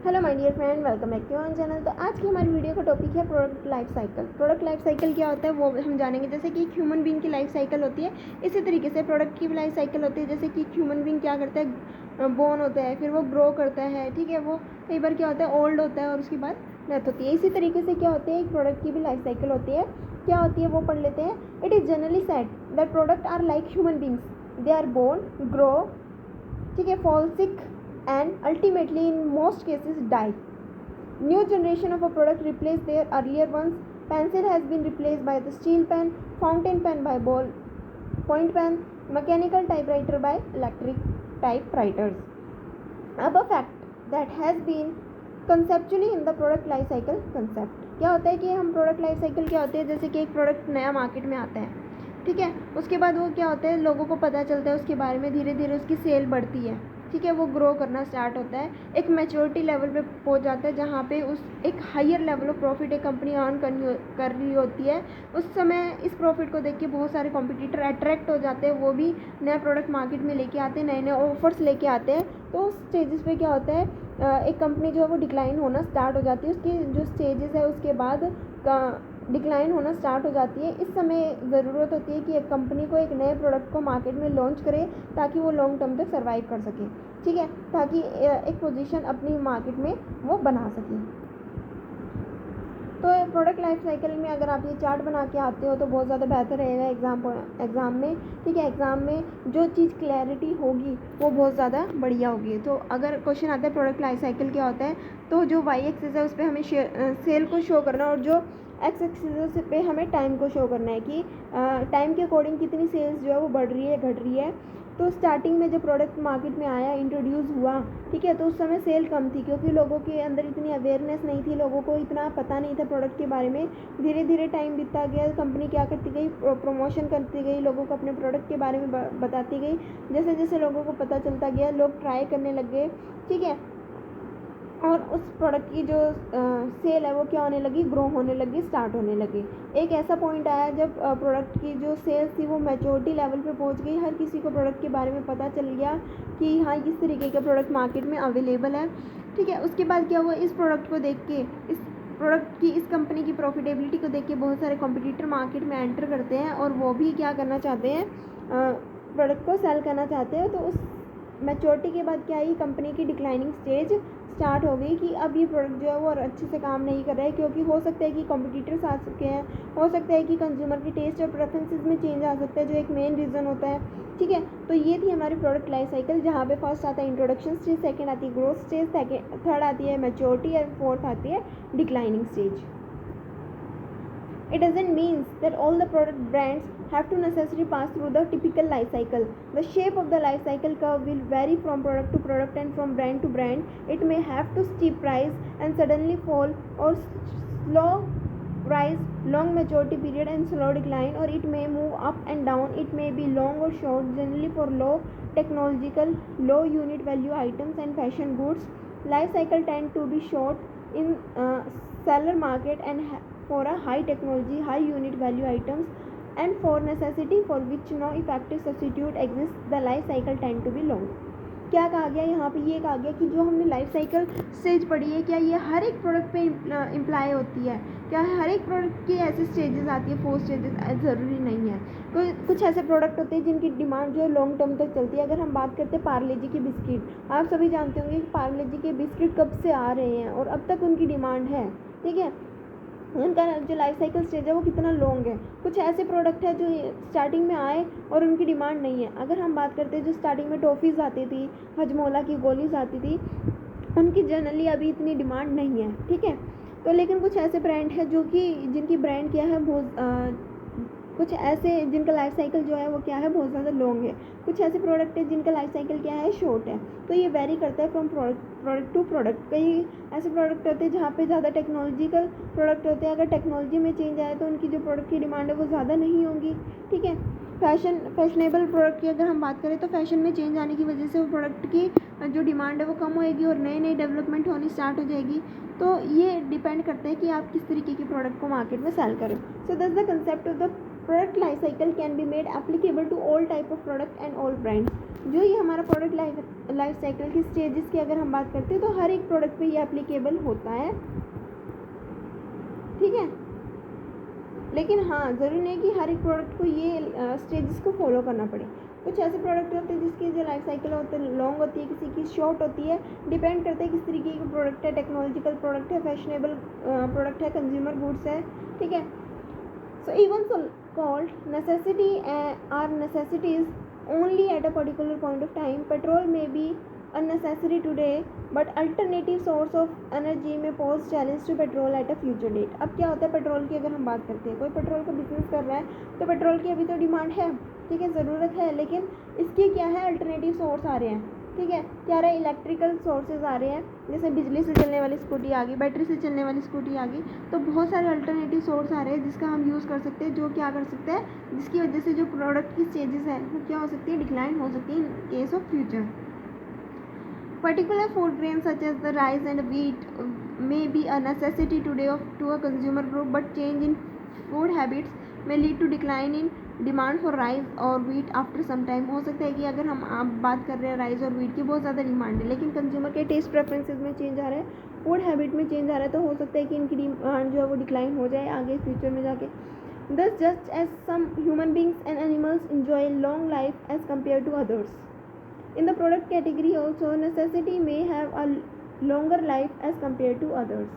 Hello my dear friend, welcome back to our channel. तो आज की हमारी वीडियो का टॉपिक है product life cycle. Product life cycle क्या होता है वो हम जानेंगे। जैसे कि ह्यूमन बीइंग की लाइफ साइकिल होती है, इसी तरीके से प्रोडक्ट की भी लाइफ साइकिल होती है। जैसे कि ह्यूमन बीइंग क्या करता है, बोर्न होता है, फिर वो ग्रो करता है, ठीक है। वो कई बार क्या होता है, ओल्ड होता है और उसके बाद डेथ होती है। इसी तरीके से क्या होती है, एक प्रोडक्ट की भी लाइफ साइकिल होती है। क्या होती है वो पढ़ लेते हैं। It is generally said that product are like human beings, they are born, grow, ठीक है, fall sick and ultimately in most cases die. New generation of a product replace their earlier ones. Pencil has been replaced by the steel pen, fountain pen by ball point pen, mechanical typewriter by electric typewriters. अब a fact that has been conceptually in the product life cycle concept. क्या होता है कि हम product life cycle क्या होते हैं, जैसे कि एक प्रोडक्ट नया मार्केट में आता है, ठीक है। उसके बाद वो क्या होता है, लोगों को पता चलता है उसके बारे में, धीरे धीरे उसकी सेल बढ़ती है, ठीक है। वो ग्रो करना स्टार्ट होता है, एक मैच्योरिटी लेवल पे पहुंच जाता है, जहाँ पे उस एक हायर लेवल ऑफ प्रॉफिट एक कंपनी अर्न कर रही होती है। उस समय इस प्रॉफिट को देख के बहुत सारे कॉम्पिटिटर अट्रैक्ट हो जाते हैं, वो भी नया प्रोडक्ट मार्केट में लेके आते हैं, नए नए ऑफर्स लेके आते हैं। तो उस स्टेजेस पे क्या होता है, एक कंपनी जो है वो डिक्लाइन होना स्टार्ट हो जाती है। उसकी जो स्टेजेस है उसके बाद डिक्लाइन होना स्टार्ट हो जाती है। इस समय ज़रूरत होती है कि एक कंपनी को एक नए प्रोडक्ट को मार्केट में लॉन्च करे, ताकि वो लॉन्ग टर्म तक सर्वाइव कर सके, ठीक है, ताकि एक पोजीशन अपनी मार्केट में वो बना सके। तो प्रोडक्ट लाइफ साइकिल में अगर आप ये चार्ट बना के आते हो तो बहुत ज़्यादा बेहतर रहेगा एग्ज़ाम में, ठीक है। एग्ज़ाम में जो चीज़ क्लैरिटी होगी वो बहुत ज़्यादा बढ़िया होगी। तो अगर क्वेश्चन आता है प्रोडक्ट लाइफ साइकिल क्या होता है, तो जो वाई एक्सिस है उस पर हमें सेल को शो करना, और जो एक्स एक्सिस पे हमें टाइम को शो करना है कि टाइम के अकॉर्डिंग कितनी सेल्स जो है वो बढ़ रही है, घट रही है। तो स्टार्टिंग में जब प्रोडक्ट मार्केट में आया, इंट्रोड्यूस हुआ, ठीक है, तो उस समय सेल कम थी, क्योंकि लोगों के अंदर इतनी अवेयरनेस नहीं थी, लोगों को इतना पता नहीं था प्रोडक्ट के बारे में। धीरे धीरे टाइम बीतता गया, कंपनी क्या करती गई, प्रमोशन करती गई, लोगों को अपने प्रोडक्ट के बारे में बताती गई। जैसे जैसे लोगों को पता चलता गया, लोग ट्राई करने लग गए, ठीक है, और उस प्रोडक्ट की जो सेल है वो क्या होने लगी, ग्रो होने लगी, स्टार्ट होने लगी। एक ऐसा पॉइंट आया जब प्रोडक्ट की जो सेल्स थी वो मैच्योरिटी लेवल पे पहुंच गई, हर किसी को प्रोडक्ट के बारे में पता चल गया कि हाँ इस तरीके का प्रोडक्ट मार्केट में अवेलेबल है, ठीक है। उसके बाद क्या हुआ, इस प्रोडक्ट को देख के, इस प्रोडक्ट की, इस कंपनी की प्रॉफिटेबिलिटी को देख के बहुत सारे कॉम्पिटिटर मार्केट में एंटर करते हैं, और वो भी क्या करना चाहते हैं, प्रोडक्ट को सेल करना चाहते हैं। तो उस मैच्योरिटी के बाद क्या आई, कंपनी की डिक्लाइनिंग स्टेज स्टार्ट हो गई कि अब ये प्रोडक्ट जो है वो अच्छे से काम नहीं कर रहा है, क्योंकि हो सकता है कि कॉम्पिटिटर्स आ चुके हैं, हो सकता है कि कंज्यूमर की टेस्ट और प्रेफरेंसेस में चेंज आ सकता है, जो एक मेन रीज़न होता है, ठीक है। तो ये थी हमारी प्रोडक्ट लाइफ साइकिल, जहाँ पे फर्स्ट आता है इंट्रोडक्शन स्टेज, सेकंड आती है ग्रोथ स्टेज, थर्ड आती है मैच्योरिटी, और फोर्थ आती है declining stage. It doesn't mean that all the product brands have to necessarily pass through the typical life cycle. The shape of the life cycle curve will vary from product to product and from brand to brand. It may have to steep rise and suddenly fall, or slow rise, long maturity period and slow decline, or it may move up and down. It may be long or short, generally for low technological, low unit value items and fashion goods. Life cycle tend to be short in seller market and for a high technology, high unit value items, and for necessity for which no effective substitute exists, the life cycle tend to be long. क्या कहा गया यहाँ पे, ये कहा गया कि जो हमने लाइफ साइकिल स्टेज पढ़ी है, क्या ये हर एक प्रोडक्ट पे इम्प्लाई होती है, क्या हर एक प्रोडक्ट की ऐसे स्टेजेस आती है, 4 स्टेजेस, ज़रूरी नहीं है। तो कुछ ऐसे प्रोडक्ट होते हैं जिनकी डिमांड जो है लॉन्ग टर्म तक चलती है। अगर हम बात करते हैं पार्ले जी की बिस्किट, आप सभी जानते होंगे कि पार्ले जी के बिस्किट कब से आ रहे हैं और अब तक उनकी डिमांड है, ठीक है। उनका जो लाइफ साइकिल स्टेज है वो कितना लॉन्ग है। कुछ ऐसे प्रोडक्ट है जो स्टार्टिंग में आए और उनकी डिमांड नहीं है। अगर हम बात करते हैं जो स्टार्टिंग में टॉफ़ीज़ आती थी, हजमोला की गोलीज आती थी, उनकी जनरली अभी इतनी डिमांड नहीं है, ठीक है। तो लेकिन कुछ ऐसे ब्रांड है जो कि जिनकी ब्रांड क्या है, बहुत कुछ ऐसे जिनका लाइफ साइकिल जो है वो क्या है, बहुत ज़्यादा लॉन्ग है। कुछ ऐसे प्रोडक्ट है जिनका लाइफ साइकिल क्या है, शॉर्ट है। तो ये वेरी करता है फ्रॉम प्रोडक्ट टू प्रोडक्ट। कई ऐसे प्रोडक्ट होते हैं जहाँ पे ज़्यादा टेक्नोलॉजिकल प्रोडक्ट होते हैं, अगर टेक्नोलॉजी में चेंज आए तो उनकी जो प्रोडक्ट की डिमांड है वो ज़्यादा नहीं होगी, ठीक है। फैशनेबल प्रोडक्ट की अगर हम बात करें तो फैशन में चेंज आने की वजह से वो प्रोडक्ट की जो डिमांड है वो कम होएगी और नई नई डेवलपमेंट होनी स्टार्ट हो जाएगी। तो ये डिपेंड करता है कि आप किस तरीके के प्रोडक्ट को मार्केट में सेल करें। So that's the concept of the product life cycle can be made applicable to all type of product and all brands. जो ये हमारा प्रोडक्ट लाइफ साइकिल की स्टेजेस की अगर हम बात करते हैं तो हर एक प्रोडक्ट पे ये एप्लीकेबल होता है, ठीक है। लेकिन हाँ, ज़रूरी नहीं कि हर एक प्रोडक्ट को ये स्टेजेस को फॉलो करना पड़े। कुछ ऐसे प्रोडक्ट होते हैं जिसकी जो लाइफ साइकिल होती है लॉन्ग होती है, किसी की शॉर्ट होती है, डिपेंड करता है किस तरीके का प्रोडक्ट है, टेक्नोलॉजिकल प्रोडक्ट है, फैशनेबल प्रोडक्ट है, कंज्यूमर गुड्स है, ठीक है। So even so called necessity or necessities only at a particular point of time. Petrol may be unnecessary today, but alternative source of energy may pose challenge to petrol at a future date. अब क्या होता है petrol की अगर हम बात करते हैं, कोई पेट्रोल का बिजनेस कर रहा है तो पेट्रोल की अभी तो डिमांड है, ठीक है, ज़रूरत है, लेकिन इसके क्या है अल्टरनेटिव सोर्स आ रहे हैं, ठीक है। क्या रहा है, इलेक्ट्रिकल सोर्सेज आ रहे हैं, जैसे बिजली से चलने वाली स्कूटी आ गई, बैटरी से चलने वाली स्कूटी आ गई, तो बहुत सारे अल्टरनेटिव सोर्स आ रहे हैं जिसका हम यूज़ कर सकते हैं, जो क्या कर सकते हैं, जिसकी वजह से जो प्रोडक्ट की स्टेजेस है वो क्या हो सकती है, डिक्लाइन हो सकती है in case of future. Particular food grain such as the rice and wheat may be a necessity today to a consumer group, but change in food habits may lead to decline in demand for rice और wheat after some time. हो सकता है कि अगर हम आप बात कर रहे हैं राइस और वीट की बहुत ज़्यादा डिमांड है, लेकिन कंज्यूमर के टेस्ट प्रेफरेंसेस में चेंज आ रहा है, फूड हैबिट में चेंज आ रहा है, तो हो सकता है कि इनकी डिमांड जो है वो डिक्लाइन हो जाए आगे फ्यूचर में जाके। Thus just as some human beings and animals enjoy long life as compared to others, in the product category also necessity may have a longer life as compared to others.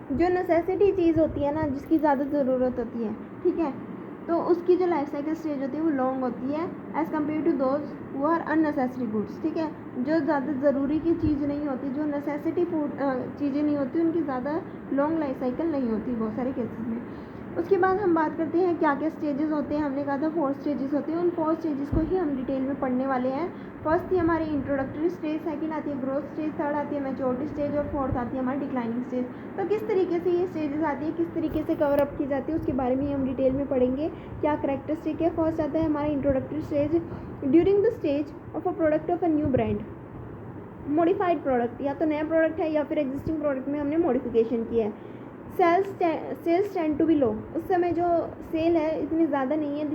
जो necessity चीज़ होती है ना, जिसकी ज़्यादा ज़रूरत होती है, ठीक है, तो उसकी जो लाइफ साइकिल स्टेज होती है वो लॉन्ग होती है एज़ कम्पेयर टू दोज वो आर अननेसेसरी गुड्स, ठीक है। जो ज़्यादा ज़रूरी की चीज़ नहीं होती, जो नेसेसिटी फूड चीज़ें नहीं होती, उनकी ज़्यादा लॉन्ग लाइफ साइकिल नहीं होती बहुत सारे केसेस में। उसके बाद हम बात करते हैं क्या क्या स्टेजेस होते हैं। हमने कहा था 4 स्टेजेस होते हैं, उन 4 स्टेजेस को ही हम डिटेल में पढ़ने वाले हैं। फर्स्ट थी हमारी इंट्रोडक्टरी स्टेज, सेकंड आती है ग्रोथ स्टेज, थर्ड आती है मैच्योरिटी स्टेज और फोर्थ आती है हमारी डिक्लाइनिंग स्टेज। तो किस तरीके से ये स्टेजेस आती है, किस तरीके से कवर अप की जाती है, उसके बारे में हम डिटेल में पढ़ेंगे। क्या करेक्टरिस्टिक है। फर्स्ट आता है हमारा introductory stage. During the stage of a product of a new brand, modified product, या तो नया प्रोडक्ट है या फिर एग्जिस्टिंग प्रोडक्ट में हमने मॉडिफिकेशन किया है। सेल्स टेंड टू बी लो, उस समय जो सेल है इतनी ज़्यादा नहीं है।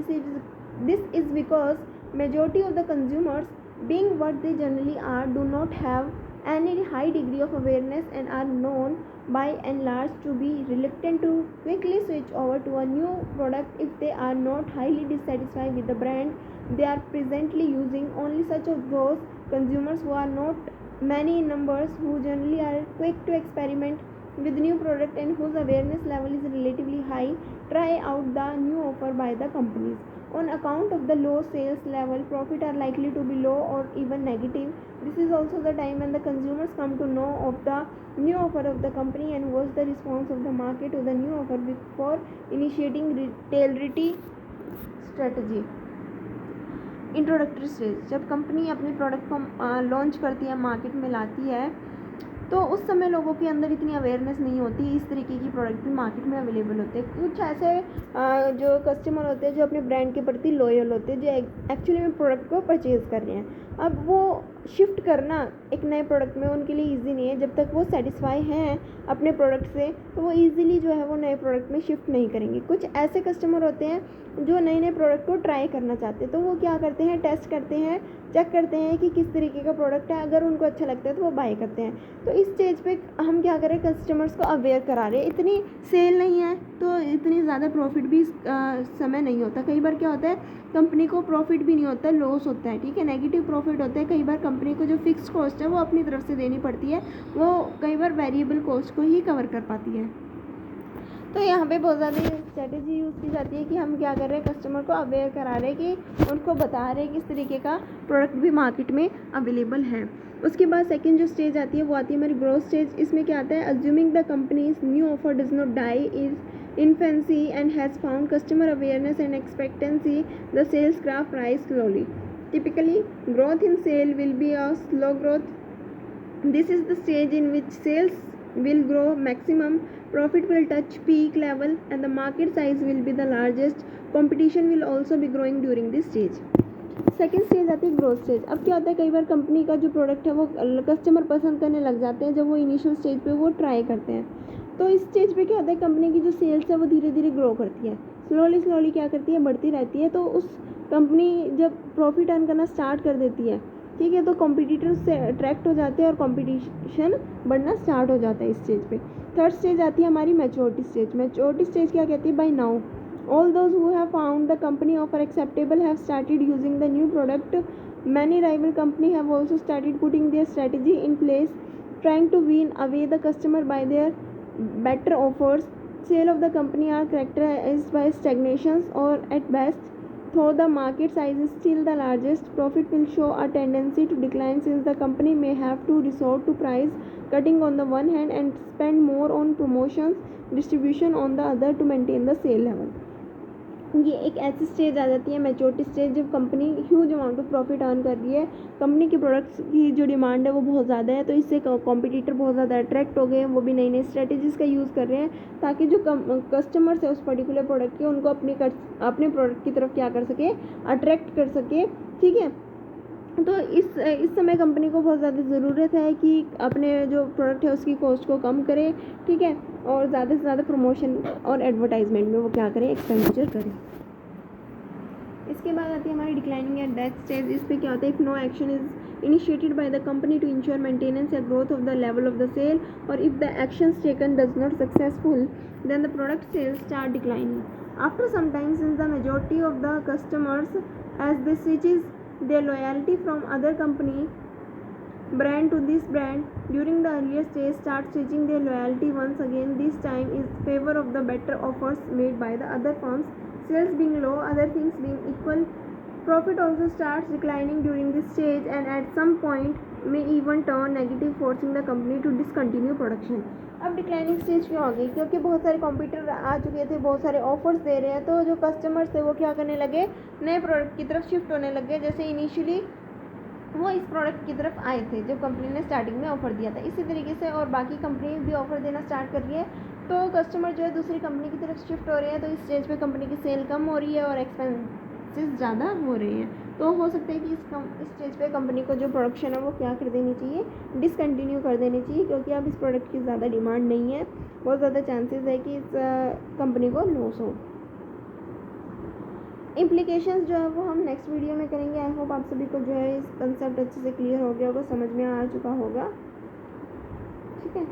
This is because majority of the consumers being what they generally are do not have any high degree of awareness and are known by and large to be reluctant to quickly switch over to a new product if they are not highly dissatisfied with the brand they are presently using. Only such of those consumers who are not many in numbers, who generally are quick to experiment with new product and whose awareness level is relatively high, try out the new offer by the companies. On account of the low sales level, profit are likely to be low or even negative. This is also the time when the consumers come to know of the new offer of the company and watch the response of the market to the new offer before initiating retailerity strategy. Introductory stage, जब company अपने product को launch करती है, market में लाती है, तो उस समय लोगों के अंदर इतनी अवेयरनेस नहीं होती, इस तरीके की प्रोडक्ट भी मार्केट में अवेलेबल होते हैं। कुछ ऐसे जो कस्टमर होते हैं जो अपने ब्रांड के प्रति लॉयल होते हैं, जो एक्चुअली में प्रोडक्ट को परचेज़ कर रहे हैं। अब वो शिफ्ट करना एक नए प्रोडक्ट में उनके लिए इजी नहीं है। जब तक वो सेटिस्फाई हैं अपने प्रोडक्ट से, तो वो ईजिली जो है वो नए प्रोडक्ट में शिफ्ट नहीं करेंगे। कुछ ऐसे कस्टमर होते हैं जो नए नए प्रोडक्ट को ट्राई करना चाहते हैं, तो वो क्या करते हैं, टेस्ट करते हैं, चेक करते हैं कि किस तरीके का प्रोडक्ट है, अगर उनको अच्छा लगता है तो वो बाय करते हैं। तो इस स्टेज पे हम क्या करें, कस्टमर्स को अवेयर करा रहे हैं। इतनी सेल नहीं है तो इतनी ज़्यादा प्रॉफिट भी समय नहीं होता। कई बार क्या होता है, कंपनी को प्रॉफिट भी नहीं होता, लॉस होता है, ठीक है, नेगेटिव प्रॉफिट होता है। कई बार कंपनी को जो फिक्स कॉस्ट है वो अपनी तरफ से देनी पड़ती है, वो कई बार वेरिएबल कॉस्ट को ही कवर कर पाती है। तो यहाँ पे बहुत ज़्यादा स्ट्रेटेजी यूज़ की जाती है कि हम क्या कर रहे हैं, कस्टमर को अवेयर करा रहे हैं, कि उनको बता रहे हैं किस तरीके का प्रोडक्ट भी मार्केट में अवेलेबल है। उसके बाद सेकंड जो स्टेज आती है वो आती है हमारी ग्रोथ स्टेज। इसमें क्या आता है, assuming the companies new offer does not die is infancy and has found customer awareness and expectancy, the sales graph rise slowly. Typically, growth in sale will be a slow growth. This is the stage in which sales will grow maximum, profit will touch peak level, and the market size will be the largest. Competition will also be growing during this stage. Second stage आती है growth stage. अब क्या होता है, कई बार company का जो product है वो कस्टमर पसंद करने लग जाते हैं जब वो इनिशियल स्टेज पे वो ट्राई करते हैं। तो इस स्टेज पे क्या होता है, कंपनी की जो सेल्स है वो धीरे धीरे ग्रो करती है, स्लोली क्या करती है, बढ़ती रहती है। तो उस कंपनी जब प्रॉफिट अर्न करना स्टार्ट कर देती है, ठीक है, तो कॉम्पिटिटर्स से अट्रैक्ट हो जाते हैं और कॉम्पिटिशन बढ़ना स्टार्ट हो जाता है इस स्टेज पे। थर्ड स्टेज आती है हमारी मैच्योरिटी स्टेज। मैच्योरिटी स्टेज क्या कहती है, by now all those who have found the company offer acceptable have started using the new product, many rival company have also started putting their strategy in place, trying to win away the customer by their better offers. Sale of the company are characterized by stagnations or at best, though the market size is still the largest. Profit will show a tendency to decline since the company may have to resort to price cutting on the one hand and spend more on promotions distribution on the other to maintain the sale level. ये एक ऐसी stage आ जाती है maturity stage, जब company huge amount of profit earn कर रही है, company के प्रोडक्ट्स की जो डिमांड है वो बहुत ज़्यादा है, तो इससे कॉम्पिटिटर बहुत ज़्यादा अट्रैक्ट हो गए हैं, वो भी नई नई स्ट्रेटजीज़ का यूज़ कर रहे हैं ताकि जो कस्टमर्स है उस पर्टिकुलर प्रोडक्ट के, उनको अपने प्रोडक्ट की तरफ क्या कर सके, अट्रैक्ट कर सके, ठीक है। तो इस समय कंपनी को बहुत ज़्यादा ज़रूरत है कि अपने जो प्रोडक्ट है उसकी कॉस्ट को कम करे, ठीक है, और ज़्यादा से ज़्यादा प्रमोशन और एडवर्टाइजमेंट में वो क्या करें, एक्सपेंडिचर करें। इसके बाद आती है हमारी डिक्लाइनिंग एट दैट स्टेज। इस पर क्या होता है, if no action is initiated by the company to ensure maintenance या growth of the level of the sale, और if the actions taken does not successful, then the product sales start declining. After some time, since the majority of the customers, as they switches their loyalty from other company brand to this brand during the earlier stage, start switching their loyalty once again, this time in favor of the better offers made by the other firms. Sales being low, other things being equal, profit also starts declining during this stage and at some point may even turn negative, forcing the company to discontinue production. अब declining stage क्यों आ गई, क्योंकि बहुत सारे competitor आ चुके थे, बहुत सारे ऑफर्स दे रहे हैं, तो जो कस्टमर्स थे वो क्या करने लगे, नए प्रोडक्ट की तरफ शिफ्ट होने लगे, जैसे इनिशियली वो इस प्रोडक्ट की तरफ आए थे जब कंपनी ने स्टार्टिंग में ऑफर दिया था। इसी तरीके से और बाकी कंपनी भी ऑफर देना स्टार्ट कर रही है, तो कस्टमर जो है दूसरी कंपनी की तरफ शिफ्ट हो रहे हैं, तो इस स्टेज पे कंपनी की सेल कम हो रही है और एक्सपेंसेस ज़्यादा हो रहे हैं। तो हो सकता है कि इस स्टेज पे कंपनी को जो प्रोडक्शन है वो क्या कर देनी चाहिए, डिसकंटिन्यू कर देनी चाहिए, क्योंकि अब इस प्रोडक्ट की ज़्यादा डिमांड नहीं है, बहुत ज़्यादा चांसेस है कि इस कंपनी को लॉस हो। इम्प्लीकेशंस जो है वो हम नेक्स्ट वीडियो में करेंगे। आई होप आप सभी को जो है इस कंसेप्ट अच्छे से क्लियर हो गया होगा, समझ में आ चुका होगा, ठीक है।